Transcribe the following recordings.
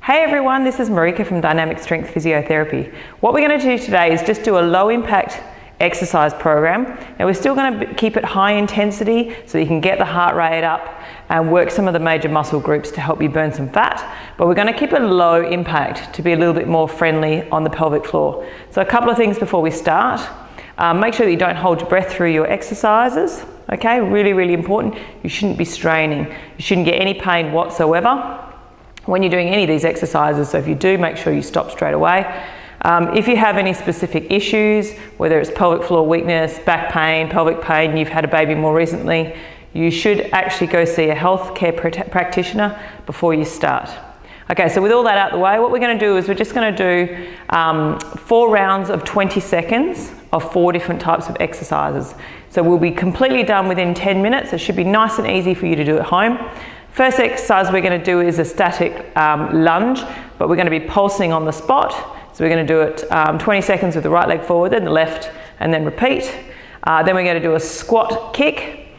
Hey everyone, this is Marika from Dynamic Strength Physiotherapy. What we're going to do today is just do a low impact exercise program. Now we're still going to keep it high intensity so you can get the heart rate up and work some of the major muscle groups to help you burn some fat, but we're going to keep it low impact to be a little bit more friendly on the pelvic floor. So a couple of things before we start. Make sure that you don't hold your breath through your exercises. Okay, really important. You shouldn't be straining. You shouldn't get any pain whatsoever when you're doing any of these exercises. So if you do, make sure you stop straight away. If you have any specific issues, whether it's pelvic floor weakness, back pain, pelvic pain, you've had a baby more recently, you should actually go see a healthcare practitioner before you start. Okay, so with all that out the way, what we're going to do is we're just going to do 4 rounds of 20 seconds of 4 different types of exercises. So we'll be completely done within 10 minutes. It should be nice and easy for you to do at home. First exercise we're going to do is a static lunge, but we're going to be pulsing on the spot. So we're going to do it 20 seconds with the right leg forward, then the left, and then repeat. Then we're going to do a squat kick.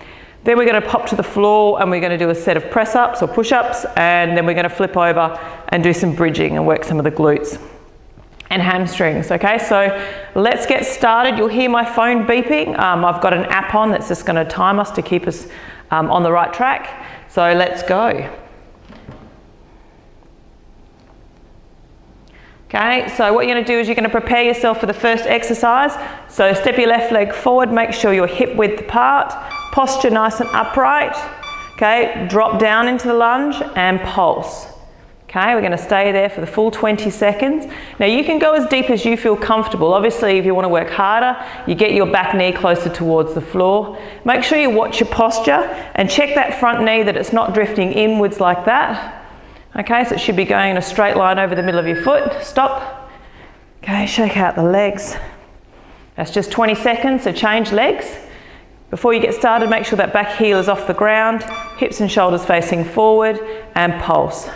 Then we're going to pop to the floor and we're going to do a set of press-ups or push-ups, and then we're going to flip over and do some bridging and work some of the glutes and hamstrings. Okay, so let's get started. You'll hear my phone beeping. I've got an app on that's just going to time us to keep us on the right track. So let's go. Okay, so what you're going to do is you're going to prepare yourself for the first exercise. So step your left leg forward, make sure you're hip width apart, posture nice and upright. Okay, drop down into the lunge and pulse. Okay, we're going to stay there for the full 20 seconds. Now you can go as deep as you feel comfortable. Obviously, if you want to work harder, you get your back knee closer towards the floor. Make sure you watch your posture and check that front knee that it's not drifting inwards like that. Okay, so it should be going in a straight line over the middle of your foot. Stop. Okay, shake out the legs. That's just 20 seconds, so change legs. Before you get started, make sure that back heel is off the ground, hips and shoulders facing forward, and pulse.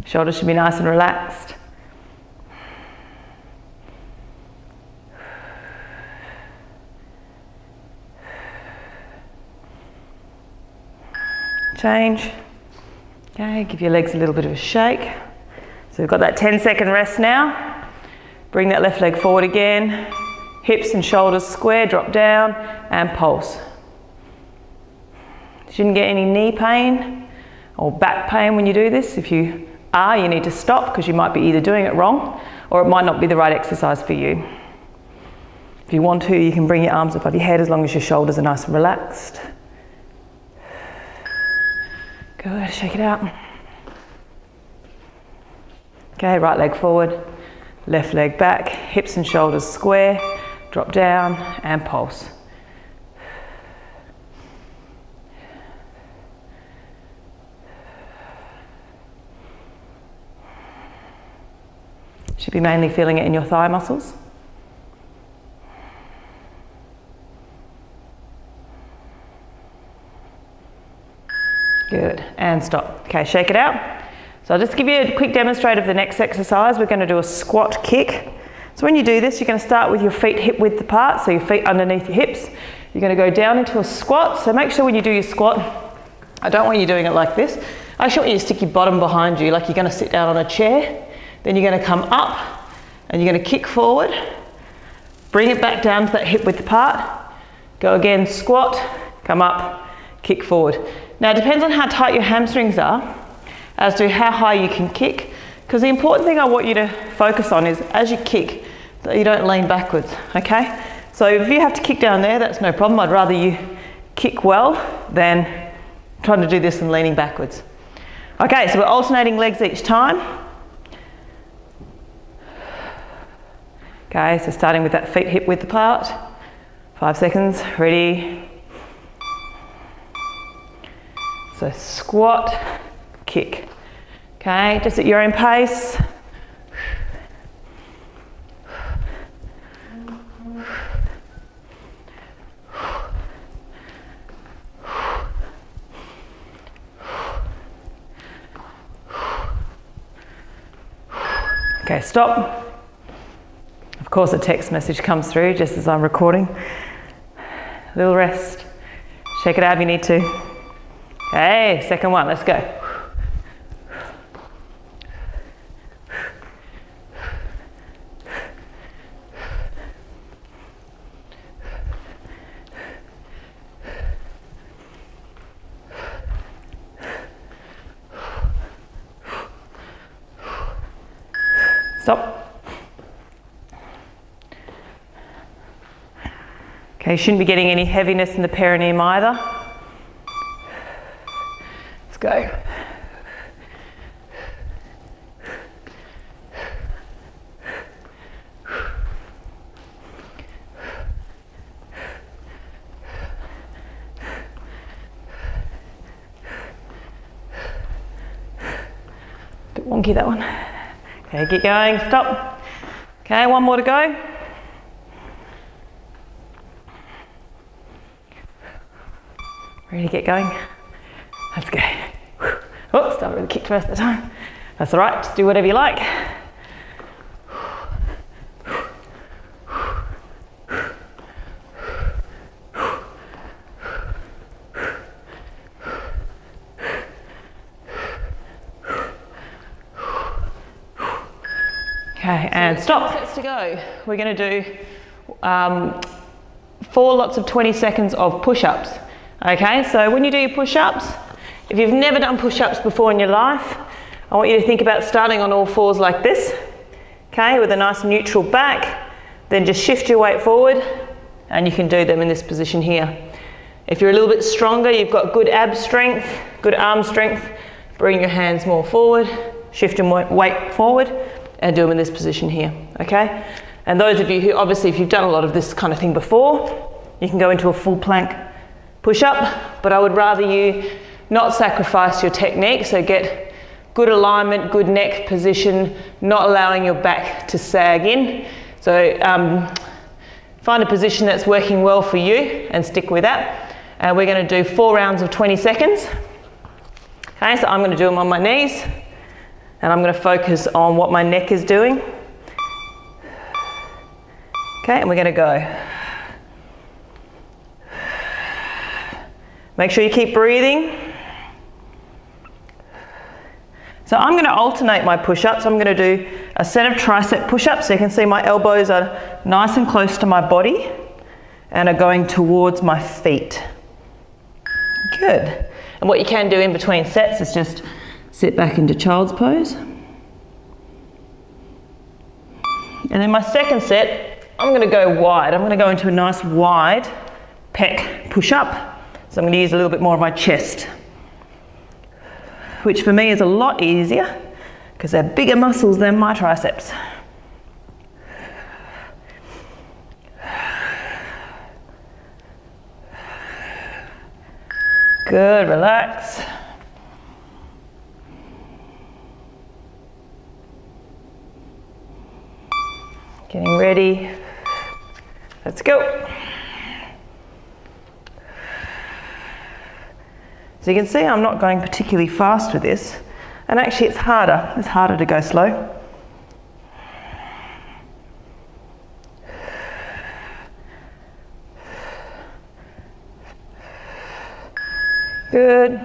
Shoulders should be nice and relaxed. Change. Okay, give your legs a little bit of a shake. So we've got that 10-second rest now. Bring that left leg forward again. Hips and shoulders square, drop down, and pulse. Shouldn't get any knee pain or back pain when you do this. If you are, you need to stop because you might be either doing it wrong or it might not be the right exercise for you. If you want to, you can bring your arms above your head as long as your shoulders are nice and relaxed. Good, shake it out. Okay, right leg forward, left leg back, hips and shoulders square, drop down and pulse. Should be mainly feeling it in your thigh muscles. Good, and stop. Okay, shake it out. So I'll just give you a quick demonstration of the next exercise. We're going to do a squat kick. So when you do this, you're going to start with your feet hip width apart, so your feet underneath your hips. You're going to go down into a squat. So make sure when you do your squat, I don't want you doing it like this. I actually want you to stick your bottom behind you, like you're going to sit down on a chair. Then you're going to come up and you're going to kick forward. Bring it back down to that hip width apart. Go again, squat, come up, kick forward. Now it depends on how tight your hamstrings are as to how high you can kick, because the important thing I want you to focus on is as you kick that you don't lean backwards, okay? So if you have to kick down there, that's no problem. I'd rather you kick well than trying to do this and leaning backwards. Okay, so we're alternating legs each time. Okay, so starting with that feet hip width apart. 5 seconds, ready. So squat, kick. Okay, just at your own pace. Okay, stop. Of course, a text message comes through just as I'm recording. A little rest. Shake it out if you need to. Okay, second one, let's go. Stop. Okay, you shouldn't be getting any heaviness in the perineum either. Let's go. Bit wonky that one. Okay, keep going, stop. Okay, one more to go. Ready to get going? Let's go. Oh, start with the kick first that time. That's all right, just do whatever you like. Okay, and stop. 4 sets to go. We're going to do 4 lots of 20 seconds of push-ups. Okay, so when you do your push-ups, if you've never done push-ups before in your life, I want you to think about starting on all fours like this, okay, with a nice neutral back, then just shift your weight forward, and you can do them in this position here. If you're a little bit stronger, you've got good ab strength, good arm strength, bring your hands more forward, shift your weight forward, and do them in this position here, okay? And those of you who, obviously, if you've done a lot of this kind of thing before, you can go into a full plank push-up, but I would rather you not sacrifice your technique, so get good alignment, good neck position, not allowing your back to sag in. So find a position that's working well for you and stick with that. And we're going to do 4 rounds of 20 seconds. Okay, so I'm going to do them on my knees, and I'm going to focus on what my neck is doing. Okay, and we're going to go. Make sure you keep breathing. So I'm going to alternate my push-ups. I'm going to do a set of tricep push-ups. So you can see my elbows are nice and close to my body and are going towards my feet. Good. And what you can do in between sets is just sit back into child's pose. And then my second set, I'm going to go wide. I'm going to go into a nice wide pec push-up. So I'm going to use a little bit more of my chest, which for me is a lot easier because they're bigger muscles than my triceps. Good, relax. Getting ready. Let's go. So you can see I'm not going particularly fast with this, and actually it's harder to go slow. Good.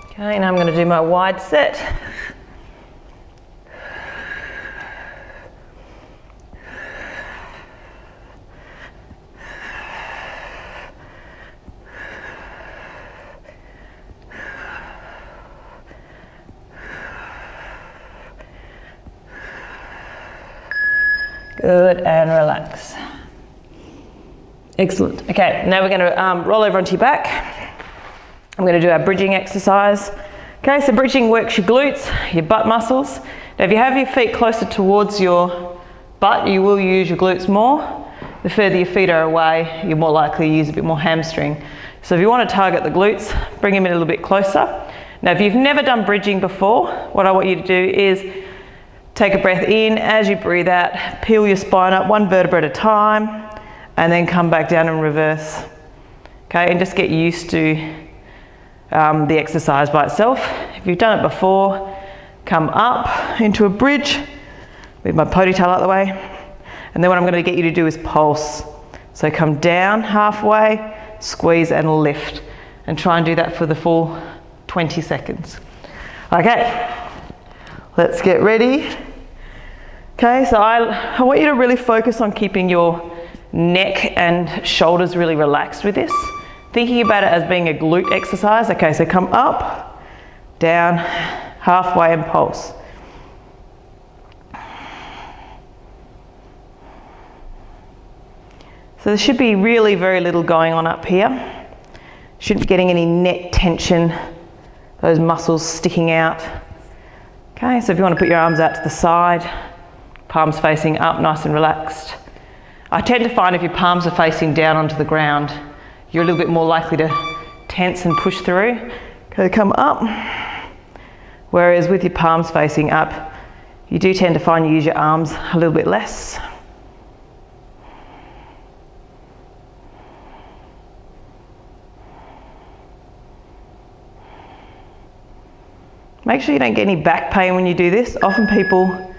Okay, now I'm going to do my wide set. Good, and relax. Excellent. Okay, now we're going to roll over onto your back. I'm going to do our bridging exercise. Okay, so bridging works your glutes, your butt muscles. Now if you have your feet closer towards your butt, you will use your glutes more. The further your feet are away, you're more likely to use a bit more hamstring. So if you want to target the glutes, bring them in a little bit closer. Now if you've never done bridging before, what I want you to do is take a breath in. As you breathe out, peel your spine up 1 vertebra at a time, and then come back down and reverse. Okay, and just get used to the exercise by itself. If you've done it before, come up into a bridge with my ponytail out the way, And then what I'm going to get you to do is pulse. So come down halfway, squeeze and lift. And try and do that for the full 20 seconds. Okay, let's get ready. Okay, so I want you to really focus on keeping your neck and shoulders really relaxed with this. Thinking about it as being a glute exercise. Okay, so come up, down, halfway and pulse. So there should be really very little going on up here. Shouldn't be getting any neck tension, those muscles sticking out. Okay, so if you want to put your arms out to the side, palms facing up, nice and relaxed. I tend to find if your palms are facing down onto the ground, you're a little bit more likely to tense and push through. Okay, come up. Whereas with your palms facing up, you do tend to find you use your arms a little bit less. Make sure you don't get any back pain when you do this. Often people,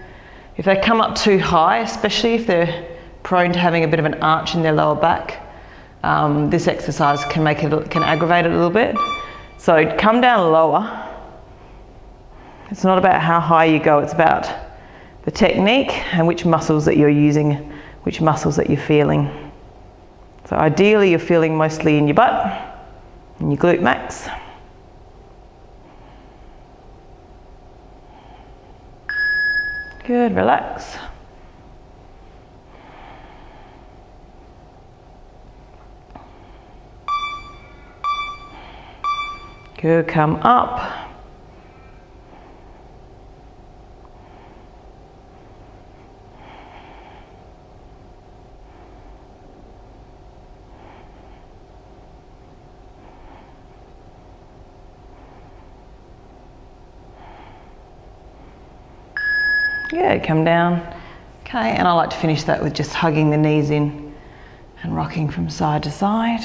if they come up too high, especially if they're prone to having a bit of an arch in their lower back, this exercise can aggravate it a little bit. So come down lower. It's not about how high you go, it's about the technique and which muscles that you're using, which muscles that you're feeling. So ideally you're feeling mostly in your butt and your glute max. Good, relax. Good, come up. Good, come down. Okay, and I like to finish that with just hugging the knees in and rocking from side to side.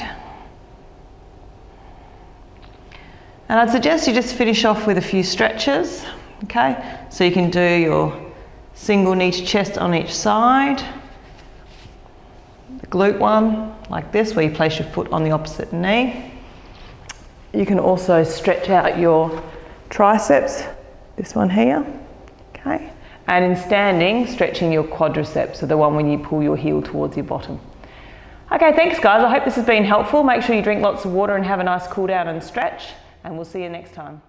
And I'd suggest you just finish off with a few stretches, okay? So you can do your single knee to chest on each side. The glute one, like this, where you place your foot on the opposite knee. You can also stretch out your triceps, this one here, okay? And in standing, stretching your quadriceps, so the one when you pull your heel towards your bottom. Okay, thanks guys. I hope this has been helpful. Make sure you drink lots of water and have a nice cool down and stretch, and we'll see you next time.